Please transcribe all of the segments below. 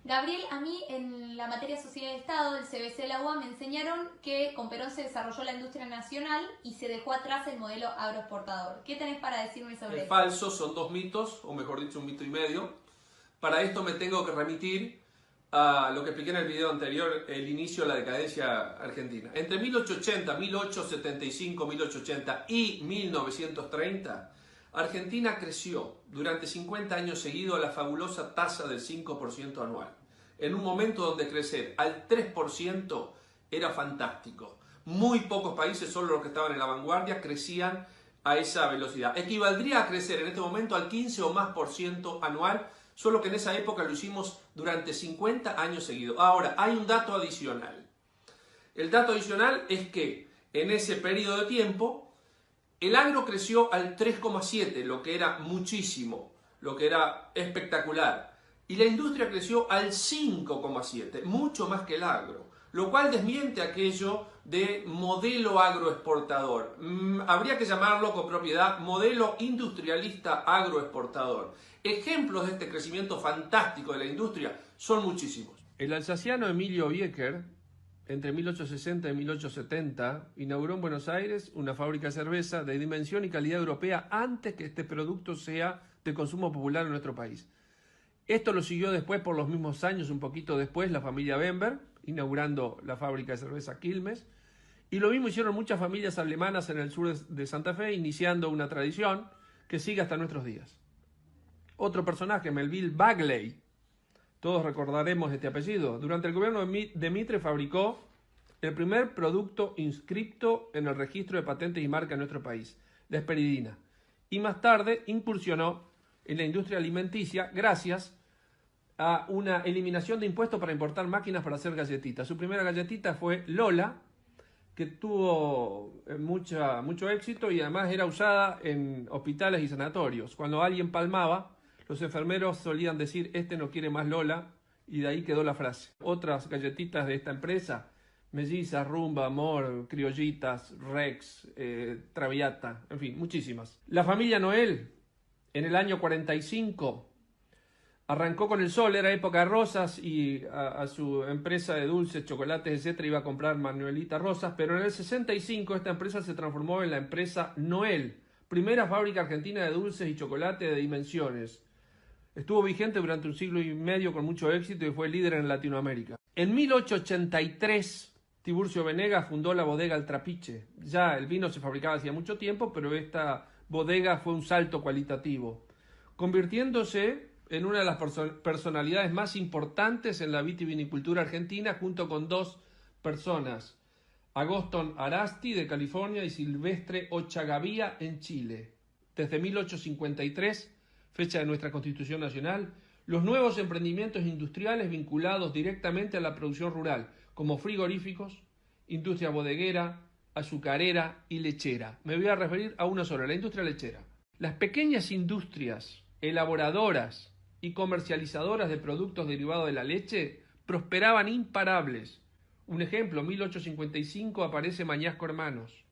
Gabriel, a mí en la materia Sociedad de Estado del CBC de la UBA me enseñaron que con Perón se desarrolló la industria nacional y se dejó atrás el modelo agroexportador. ¿Qué tenés para decirme sobre eso? Falso, son dos mitos, o mejor dicho, un mito y medio. Para esto me tengo que remitir a lo que expliqué en el video anterior, el inicio de la decadencia argentina. Entre 1880, 1875, 1880 y 1930, Argentina creció durante 50 años seguidos a la fabulosa tasa del 5% anual. En un momento donde crecer al 3% era fantástico. Muy pocos países, solo los que estaban en la vanguardia, crecían a esa velocidad. Equivaldría a crecer en este momento al 15 o más por ciento anual, solo que en esa época lo hicimos durante 50 años seguidos. Ahora, hay un dato adicional. El dato adicional es que en ese periodo de tiempo el agro creció al 3,7, lo que era muchísimo, lo que era espectacular. Y la industria creció al 5,7, mucho más que el agro, lo cual desmiente aquello de modelo agroexportador. Habría que llamarlo con propiedad modelo industrialista agroexportador. Ejemplos de este crecimiento fantástico de la industria son muchísimos. El alsaciano Emilio Biecker, entre 1860 y 1870, inauguró en Buenos Aires una fábrica de cerveza de dimensión y calidad europea antes que este producto sea de consumo popular en nuestro país. Esto lo siguió después, por los mismos años, un poquito después, la familia Bember, inaugurando la fábrica de cerveza Quilmes. Y lo mismo hicieron muchas familias alemanas en el sur de Santa Fe, iniciando una tradición que sigue hasta nuestros días. Otro personaje, Melville Bagley, todos recordaremos este apellido. Durante el gobierno de Mitre fabricó el primer producto inscripto en el registro de patentes y marcas en nuestro país, la esperidina. Y más tarde incursionó en la industria alimenticia gracias a una eliminación de impuestos para importar máquinas para hacer galletitas. Su primera galletita fue Lola, que tuvo mucho éxito y además era usada en hospitales y sanatorios. Cuando alguien palmaba, los enfermeros solían decir, este no quiere más Lola, y de ahí quedó la frase. Otras galletitas de esta empresa, Mellizas, Rumba, Amor, Criollitas, Rex, Traviata, en fin, muchísimas. La familia Noel, en el año 45, arrancó con el sol, era época de rosas, y a su empresa de dulces, chocolates, etc. iba a comprar Manuelita Rosas, pero en el 65 esta empresa se transformó en la empresa Noel, primera fábrica argentina de dulces y chocolate de dimensiones. Estuvo vigente durante un siglo y medio con mucho éxito y fue líder en Latinoamérica. En 1883, Tiburcio Venegas fundó la bodega El Trapiche. Ya el vino se fabricaba hacía mucho tiempo, pero esta bodega fue un salto cualitativo, convirtiéndose en una de las personalidades más importantes en la vitivinicultura argentina, junto con dos personas, Agoston Arasti de California y Silvestre Ochagavía en Chile. Desde 1853, fecha de nuestra Constitución Nacional, los nuevos emprendimientos industriales vinculados directamente a la producción rural, como frigoríficos, industria bodeguera, azucarera y lechera. Me voy a referir a una sola, la industria lechera. Las pequeñas industrias elaboradoras y comercializadoras de productos derivados de la leche prosperaban imparables. Un ejemplo, 1855 aparece Mañasco Hermanos.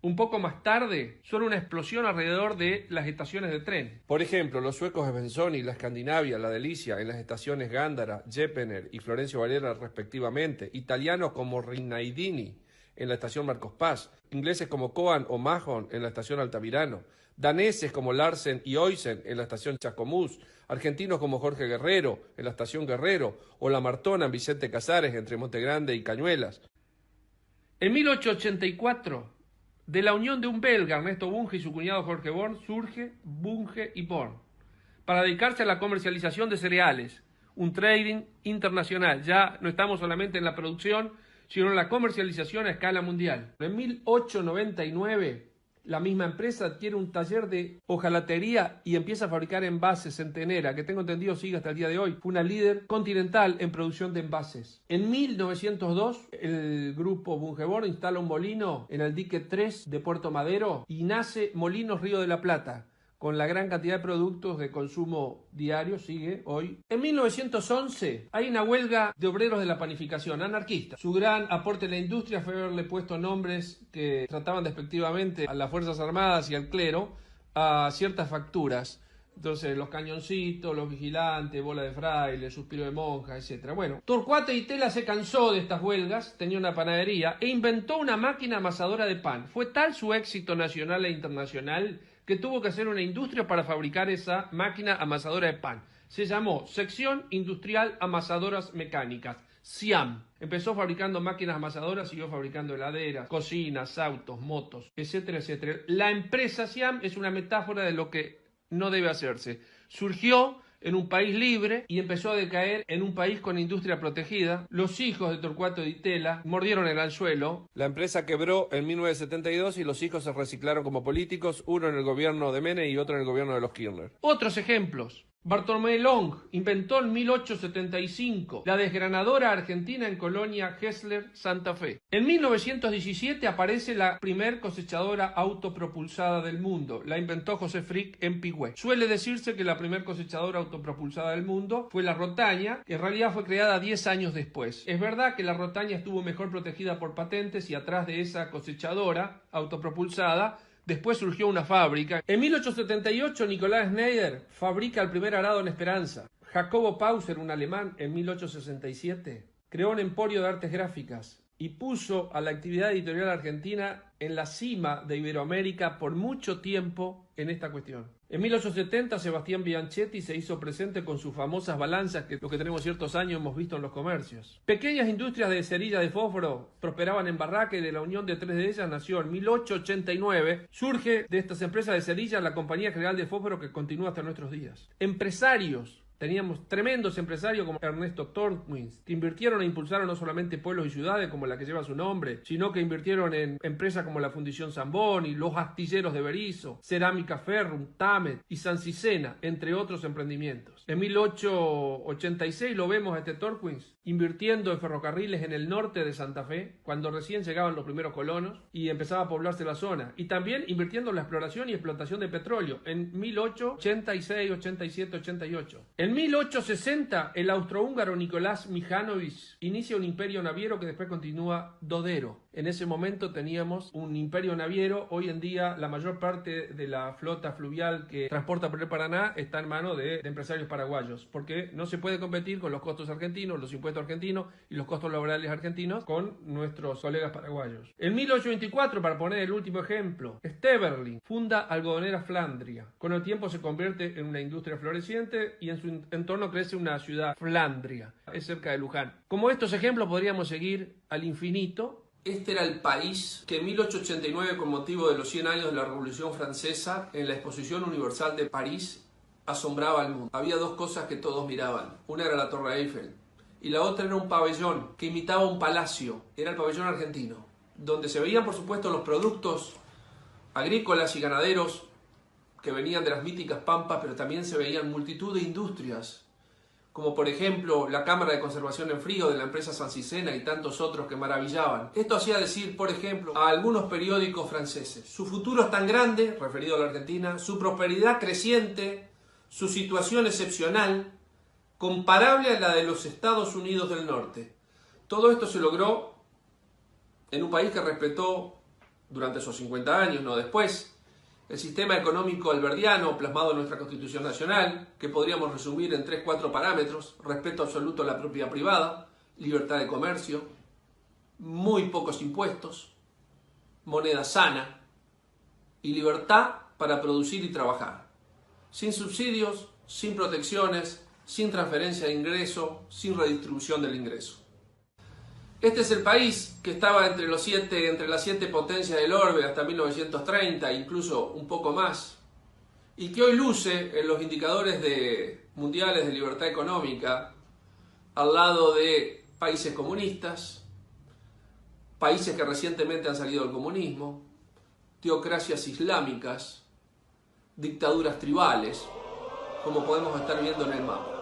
Un poco más tarde, solo una explosión alrededor de las estaciones de tren. Por ejemplo, los suecos de Benzoni, la Escandinavia, la Delicia, en las estaciones Gándara, Jepener y Florencio Varela respectivamente. Italianos como Rinaidini en la estación Marcos Paz. Ingleses como Coan o Mahon en la estación Altamirano. Daneses como Larsen y Oysen en la estación Chascomús. Argentinos como Jorge Guerrero en la estación Guerrero. O La Martona en Vicente Casares entre Montegrande y Cañuelas. En 1884... de la unión de un belga, Ernesto Bunge, y su cuñado Jorge Born, surge Bunge y Born, para dedicarse a la comercialización de cereales, un trading internacional. Ya no estamos solamente en la producción, sino en la comercialización a escala mundial. En 1899, la misma empresa adquiere un taller de hojalatería y empieza a fabricar envases en Tenera, que tengo entendido sigue hasta el día de hoy. Fue una líder continental en producción de envases. En 1902, el grupo Bungeborn instala un molino en el dique 3 de Puerto Madero y nace Molinos Río de la Plata, con la gran cantidad de productos de consumo diario, sigue hoy. En 1911 hay una huelga de obreros de la panificación, anarquista. Su gran aporte en la industria fue haberle puesto nombres que trataban despectivamente a las Fuerzas Armadas y al clero a ciertas facturas. Entonces, los cañoncitos, los vigilantes, bola de fraile, suspiro de monja, etc. Bueno, Torcuato Di Tella se cansó de estas huelgas, tenía una panadería e inventó una máquina amasadora de pan. Fue tal su éxito nacional e internacional que tuvo que hacer una industria para fabricar esa máquina amasadora de pan. Se llamó Sección Industrial Amasadoras Mecánicas, SIAM. Empezó fabricando máquinas amasadoras, siguió fabricando heladeras, cocinas, autos, motos, etcétera, etcétera. La empresa SIAM es una metáfora de lo que no debe hacerse. Surgió en un país libre y empezó a decaer en un país con industria protegida. Los hijos de Torcuato Di Tella mordieron el anzuelo. La empresa quebró en 1972 y los hijos se reciclaron como políticos, uno en el gobierno de Menem y otro en el gobierno de los Kirchner. Otros ejemplos. Bartolomé Long inventó en 1875 la desgranadora argentina en Colonia Hessler, Santa Fe. En 1917 aparece la primer cosechadora autopropulsada del mundo. La inventó José Frick en Pigüé. Suele decirse que la primer cosechadora autopropulsada del mundo fue la Rotaña, que en realidad fue creada 10 años después. Es verdad que la Rotaña estuvo mejor protegida por patentes y atrás de esa cosechadora autopropulsada después surgió una fábrica. En 1878 Nicolás Schneider fabrica el primer arado en Esperanza. Jacobo Pauser, un alemán, en 1867 creó un emporio de artes gráficas y puso a la actividad editorial argentina en la cima de Iberoamérica por mucho tiempo en esta cuestión. En 1870 Sebastián Bianchetti se hizo presente con sus famosas balanzas que los que tenemos ciertos años hemos visto en los comercios. Pequeñas industrias de cerilla de fósforo prosperaban en Barraca y de la unión de tres de ellas nació en 1889. Surge de estas empresas de cerilla la Compañía General de Fósforo que continúa hasta nuestros días. Empresarios. Teníamos tremendos empresarios como Ernesto Torquins, que invirtieron e impulsaron no solamente pueblos y ciudades como la que lleva su nombre, sino que invirtieron en empresas como la Fundición Zamboni, los astilleros de Berisso, Cerámica Ferrum, Tamet y San Cicena, entre otros emprendimientos. En 1886 lo vemos a este Torquins invirtiendo en ferrocarriles en el norte de Santa Fe, cuando recién llegaban los primeros colonos y empezaba a poblarse la zona, y también invirtiendo en la exploración y explotación de petróleo en 1886, 87, 88. En 1860 el austrohúngaro Nicolás Mijánovich inicia un imperio naviero que después continúa Dodero. En ese momento teníamos un imperio naviero. Hoy en día la mayor parte de la flota fluvial que transporta por el Paraná está en manos de empresarios paraguayos, porque no se puede competir con los costos argentinos, los impuestos argentinos y los costos laborales argentinos con nuestros colegas paraguayos. En 1824, para poner el último ejemplo, Steverling funda Algodonera Flandria. Con el tiempo se convierte en una industria floreciente y en su entorno crece una ciudad Flandria, es cerca de Luján. Como estos ejemplos podríamos seguir al infinito. Este era el país que en 1889, con motivo de los 100 años de la Revolución Francesa, en la Exposición Universal de París, asombraba al mundo. Había dos cosas que todos miraban. Una era la Torre Eiffel y la otra era un pabellón que imitaba un palacio. Era el pabellón argentino, donde se veían, por supuesto, los productos agrícolas y ganaderos que venían de las míticas pampas, pero también se veían multitud de industrias, como por ejemplo la Cámara de Conservación en Frío de la empresa San Cicena y tantos otros que maravillaban. Esto hacía decir, por ejemplo, a algunos periódicos franceses: su futuro es tan grande, referido a la Argentina, su prosperidad creciente, su situación excepcional, comparable a la de los Estados Unidos del Norte. Todo esto se logró en un país que respetó durante esos 50 años, no después, el sistema económico alberdiano plasmado en nuestra Constitución Nacional, que podríamos resumir en 3-4 parámetros: respeto absoluto a la propiedad privada, libertad de comercio, muy pocos impuestos, moneda sana y libertad para producir y trabajar, sin subsidios, sin protecciones, sin transferencia de ingreso, sin redistribución del ingreso. Este es el país que estaba entre las 7 potencias del orbe hasta 1930, incluso un poco más, y que hoy luce en los indicadores mundiales de libertad económica al lado de países comunistas, países que recientemente han salido del comunismo, teocracias islámicas, dictaduras tribales, como podemos estar viendo en el mapa.